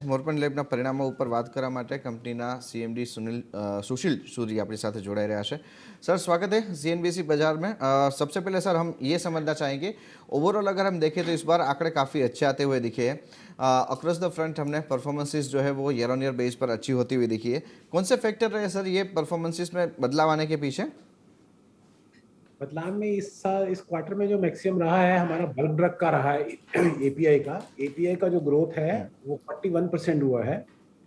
મોરપન લેબના પરિણામો ઉપર વાત કરવા માટે કંપનીના सीएमडी सुशील सूरी अपनी साथ जोड़ाई रहा है। सर स्वागत है सीएनबीसी बाजार में। सबसे पहले सर हम ये समझना चाहेंगे, ओवरऑल अगर हम देखें तो इस बार आंकड़े काफ़ी अच्छे आते हुए दिखे हैं। अक्रॉस द फ्रंट हमने परफॉर्मेंसेस जो है वो ईयर ऑन ईयर बेस पर अच्छी होती हुई दिखी है। कौन से फैक्टर रहे सर ये परफॉर्मेंसेस में बदलाव आने के पीछे? बदलाव में इस साल इस क्वार्टर में जो मैक्सिमम रहा है हमारा बल्क ड्रग का रहा है। एपीआई का जो ग्रोथ है वो 41% हुआ है,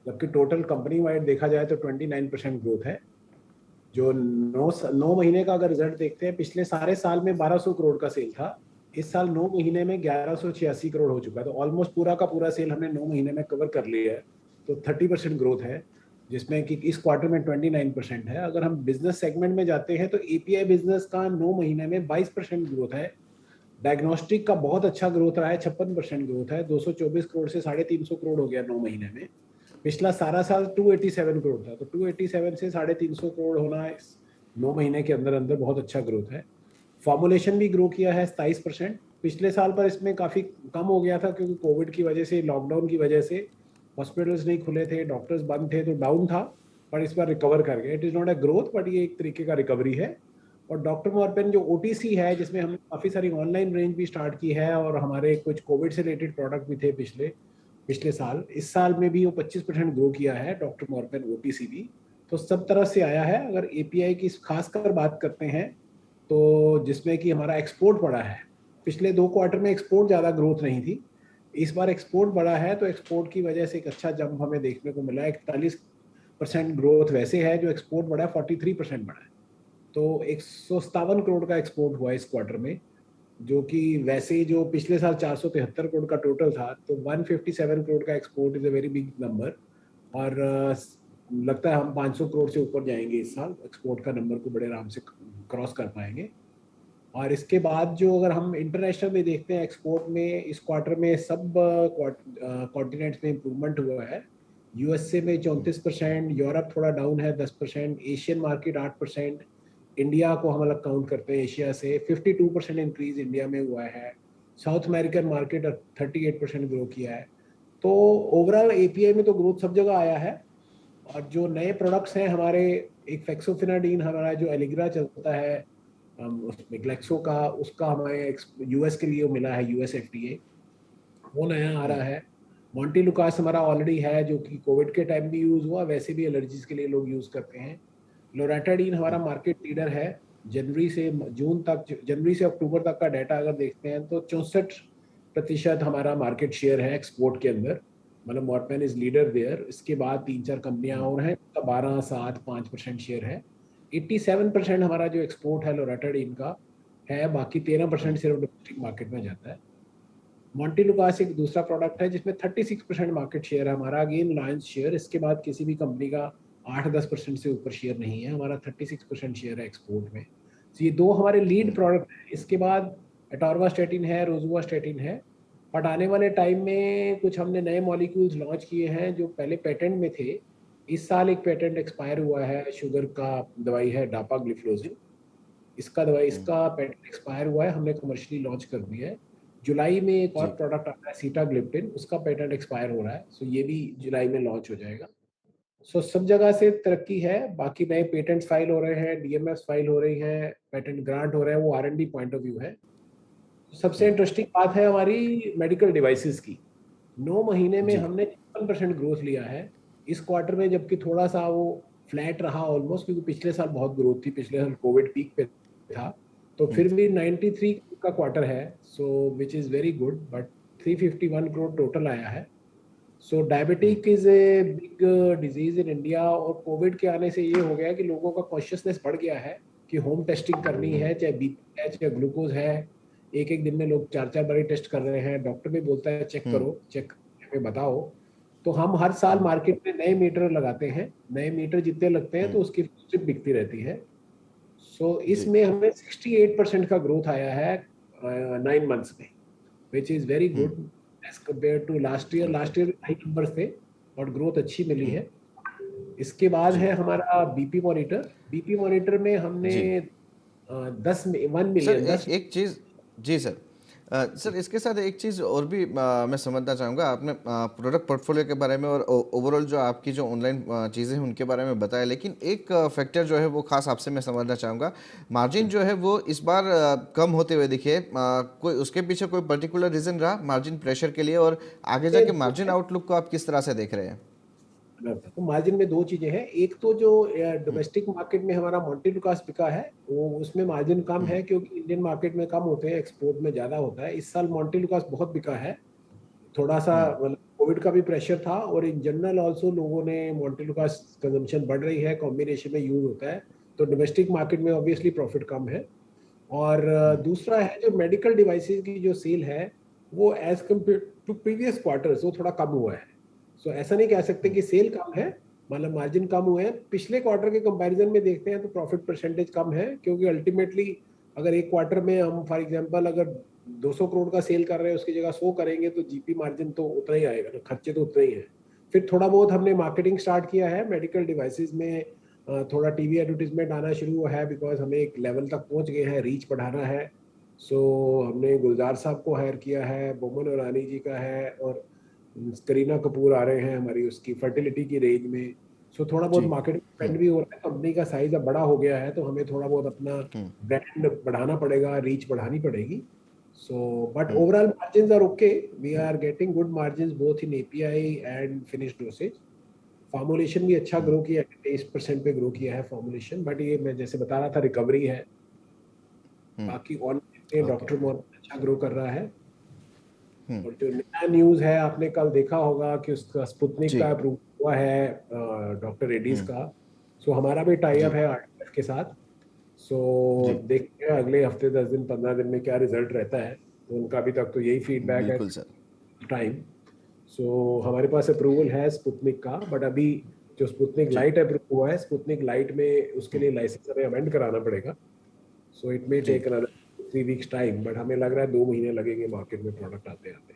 जबकि टोटल कंपनी वाइड देखा जाए तो 29% ग्रोथ है। जो 9 महीने का अगर रिजल्ट देखते हैं, पिछले सारे साल में 1200 करोड़ का सेल था। इस साल 9 महीने में 1186 करोड़ हो चुका है, तो ऑलमोस्ट पूरा का पूरा सेल हमने 9 महीने में कवर कर लिया है। तो 30% ग्रोथ है, जिसमें कि इस क्वार्टर में 29% है। अगर हम बिजनेस सेगमेंट में जाते हैं तो एपीआई बिजनेस का 9 महीने में 22% ग्रोथ है। डायग्नोस्टिक का बहुत अच्छा ग्रोथ रहा है, 56% ग्रोथ है, 224 करोड़ से 350 करोड़ हो गया 9 महीने में। पिछला सारा साल 287 करोड़ था, तो 287 से 350 करोड़ होना इस 9 महीने के अंदर अंदर बहुत अच्छा ग्रोथ है। फॉर्मुलेशन भी ग्रो किया है 27%। पिछले साल पर इसमें काफ़ी कम हो गया था, क्योंकि कोविड की वजह से, लॉकडाउन की वजह से हॉस्पिटल्स नहीं खुले थे, डॉक्टर्स बंद थे, तो डाउन था। पर इस बार रिकवर कर गए। It is not a growth, but ये एक तरीके का रिकवरी है। और डॉक्टर मॉर्पेन जो ओटीसी है, जिसमें हमने काफ़ी सारी ऑनलाइन रेंज भी स्टार्ट की है, और हमारे कुछ कोविड से रिलेटेड प्रोडक्ट भी थे पिछले पिछले साल, इस साल में भी वो 25% ग्रो किया है डॉक्टर मॉर्पेन ओटीसी भी। तो सब तरह से आया है। अगर एपीआई की खासकर बात करते हैं, तो जिसमें कि हमारा एक्सपोर्ट बढ़ा है। पिछले 2 क्वार्टर में एक्सपोर्ट ज़्यादा ग्रोथ नहीं थी, इस बार एक्सपोर्ट बढ़ा है, तो एक्सपोर्ट की वजह से एक अच्छा जंप हमें देखने को मिला है। 41% ग्रोथ वैसे है, जो एक्सपोर्ट बढ़ा है 43% बढ़ा है। तो 157 करोड़ का एक्सपोर्ट हुआ इस क्वार्टर में, जो कि वैसे जो पिछले साल 473 करोड़ का टोटल था, तो 157 करोड़ का export is a very big number. और लगता है हम 500 करोड़ से ऊपर जाएंगे इस साल, एक्सपोर्ट का नंबर को बड़े आराम से क्रॉस कर पाएंगे। और इसके बाद जो अगर हम इंटरनेशनल में देखते हैं, एक्सपोर्ट में इस क्वार्टर में सब कॉन्टिनेंट्स में इम्प्रूवमेंट हुआ है। यूएसए में 34%, यूरोप थोड़ा डाउन है 10%, एशियन मार्केट 8%, इंडिया को हम अलग काउंट करते हैं एशिया से, 52% इंक्रीज इंडिया में हुआ है। साउथ अमेरिकन मार्केट 38% ग्रो किया है। तो ओवरऑल एपीआई में तो ग्रोथ सब जगह आया है। और जो नए प्रोडक्ट्स हैं हमारे, एक फेक्सोफिनाडीन हमारा जो एलिग्रा चलता है, उसमें ग्लेक्सो का, उसका हमारे यूएस के लिए मिला है यूएस एफडीए, वो नया आ रहा है। मॉन्टी लुकास हमारा ऑलरेडी है, जो कि कोविड के टाइम भी यूज हुआ, वैसे भी एलर्जीज के लिए लोग यूज करते हैं। लोराटाडीन हमारा मार्केट लीडर है। जनवरी से अक्टूबर तक का डाटा अगर देखते हैं, तो 64% हमारा मार्केट शेयर है एक्सपोर्ट के अंदर। मतलब मॉर्पेन इज लीडर देयर। इसके बाद 3-4 कंपनियां और हैं, तो 12-7-5% शेयर है। 87% हमारा जो एक्सपोर्ट है लोराटाडीन का है, बाकी 13% सिर्फ डोमेस्टिक मार्केट में जाता है। मॉन्टी लुकास एक दूसरा प्रोडक्ट है, जिसमें 36% मार्केट शेयर है हमारा, अगेन लायंस शेयर। इसके बाद किसी भी कंपनी का 8-10% से ऊपर शेयर नहीं है, हमारा 36% शेयर है एक्सपोर्ट में। तो ये दो हमारे लीड प्रोडक्ट हैं। इसके बाद एटॉर्वास्टैटिन है, रोजुवास्टैटिन है। बट आने वाले टाइम में कुछ हमने नए मॉलिक्यूल्स लॉन्च किए हैं जो पहले पेटेंट में थे। इस साल एक पेटेंट एक्सपायर हुआ है, शुगर का दवाई है डापाग्लिफ्लोजिन। इसका पेटेंट एक्सपायर हुआ है, हमने कमर्शियली लॉन्च कर दिया है। जुलाई में एक और जी प्रोडक्ट आता है सीटाग्लिप्टिन, उसका पेटेंट एक्सपायर हो रहा है, सो ये भी जुलाई में लॉन्च हो जाएगा। सो सब जगह से तरक्की है। बाकी नए पेटेंट्स फाइल हो रहे हैं, डीएमएफ फाइल हो रही हैं, पेटेंट ग्रांट हो रहे हैं, वो आरएनडी पॉइंट ऑफ व्यू है। सबसे इंटरेस्टिंग बात है हमारी मेडिकल डिवाइसेस की। 9 महीने में जी हमने 56% ग्रोथ लिया है इस क्वार्टर में, जबकि थोड़ा सा वो फ्लैट रहा ऑलमोस्ट, क्योंकि पिछले साल बहुत ग्रोथ थी, पिछले साल कोविड पीक पे था। तो फिर भी 93 का क्वार्टर है, so which is very good. But 351 crore total आया है। So diabetic is a big disease in India, और कोविड के आने से ये हो गया कि लोगों का कॉन्शियसनेस बढ़ गया है कि होम टेस्टिंग करनी है, चाहे बीपी है चाहे ग्लूकोज है। एक एक दिन में लोग 4-4 बार टेस्ट कर रहे हैं, डॉक्टर भी बोलता है चेक करो, चेक करके बताओ। तो हम हर साल मार्केट में नए मीटर लगाते हैं, नए मीटर जितने लगते हैं तो उसकी स्ट्रिप बिकती रहती है। सो जी इसमें हमें 68% का ग्रोथ आया है 9 मंथ्स में, which is very good as compare to last year. Okay last year high numbers थे और ग्रोथ अच्छी मिली है। इसके बाद जी है हमारा बीपी मॉनिटर। बीपी मॉनिटर में हमने जी 10 1 सर मिलियन एक 10 एक चीज़ जी सर सर इसके साथ एक चीज़ और भी मैं समझना चाहूँगा। आपने प्रोडक्ट पोर्टफोलियो के बारे में और ओवरऑल जो आपकी जो ऑनलाइन चीज़ें हैं उनके बारे में बताया, लेकिन एक फैक्टर जो है वो खास आपसे मैं समझना चाहूँगा। मार्जिन जो है वो इस बार कम होते हुए दिखे, कोई उसके पीछे कोई पर्टिकुलर रीज़न रहा मार्जिन प्रेशर के लिए, और आगे ये जाके मार्जिन आउटलुक को आप किस तरह से देख रहे हैं? तो मार्जिन में दो चीजें हैं। एक तो जो डोमेस्टिक मार्केट में हमारा मॉन्टी लुकास बिका है, वो उसमें मार्जिन कम है क्योंकि इंडियन मार्केट में कम होते हैं, एक्सपोर्ट में ज्यादा होता है। इस साल मॉन्टी लुकास बहुत बिका है। थोड़ा सा मतलब कोविड का भी प्रेशर था, और इन जनरल ऑल्सो लोगों ने मॉन्टी लुकास कंजम्पशन बढ़ रही है, कॉम्बिनेशन में यूज होता है, तो डोमेस्टिक मार्केट में ऑब्वियसली प्रॉफिट कम है। और दूसरा है जो मेडिकल डिवाइसेस की जो सेल है, वो as compare to previous quarters वो थोड़ा कम हुआ है। सो ऐसा नहीं कह सकते कि सेल कम है, मतलब मार्जिन कम हुए हैं। पिछले क्वार्टर के कंपैरिजन में देखते हैं तो प्रॉफिट परसेंटेज कम है, क्योंकि अल्टीमेटली अगर एक क्वार्टर में हम फॉर एग्जांपल अगर 200 करोड़ का सेल कर रहे हैं, उसकी जगह 100 करेंगे, तो जीपी मार्जिन तो उतना ही आएगा ना, खर्चे तो उतने ही हैं। फिर थोड़ा बहुत हमने मार्केटिंग स्टार्ट किया है मेडिकल डिवाइसेस में, थोड़ा टीवी एडवर्टीजमेंट आना शुरू हुआ है, बिकॉज हमें एक लेवल तक पहुंच गए हैं, रीच बढ़ाना है। सो हमने गुलजार साहब को हायर किया है, बोमन ईरानी जी का है, और करीना कपूर आ रहे हैं हमारी उसकी फर्टिलिटी की रेंज में। सो थोड़ा बहुत जी। मार्केटिंग स्पेंड भी हो रहा है, कंपनी का साइज अब बड़ा हो गया है, तो हमें थोड़ा बहुत अपना ब्रांड बढ़ाना पड़ेगा, रीच बढ़ानी पड़ेगी। So but overall margins are okay, we are getting good margins both in API and finished dosage. Formulation भी अच्छा ग्रो किया है, 23% पे ग्रो किया है फॉर्मुलेशन, बट ये मैं जैसे बता रहा था रिकवरी है। बाकी ऑन ओके। डॉक्टर मोर अच्छा ग्रो कर रहा है। और जो नया न्यूज है, आपने कल देखा होगा कि उसका स्पुतनिक का जी। अप्रूव हुआ है डॉक्टर रेड्डीज का। सो हमारा भी टाई अप जी। है आरटीएफ के साथ। सो जी। देखते हैं अगले हफ्ते 10 दिन 15 दिन में क्या रिजल्ट रहता है। तो उनका अभी तक तो यही फीडबैक है बिल्कुल सर। टाइम। सो हमारे पास अप्रूवल है स्पुतनिक का, बट अभी जो स्पुतनिक जी। लाइट अप्रूव हुआ है, स्पुतनिक लाइट में उसके लिए लाइसेंस हमें अमेंड कराना पड़ेगा। सो इट मे जी। Take another 3 weeks time, but हमें लग रहा है 2 महीने लगेंगे मार्केट में प्रोडक्ट आते आते।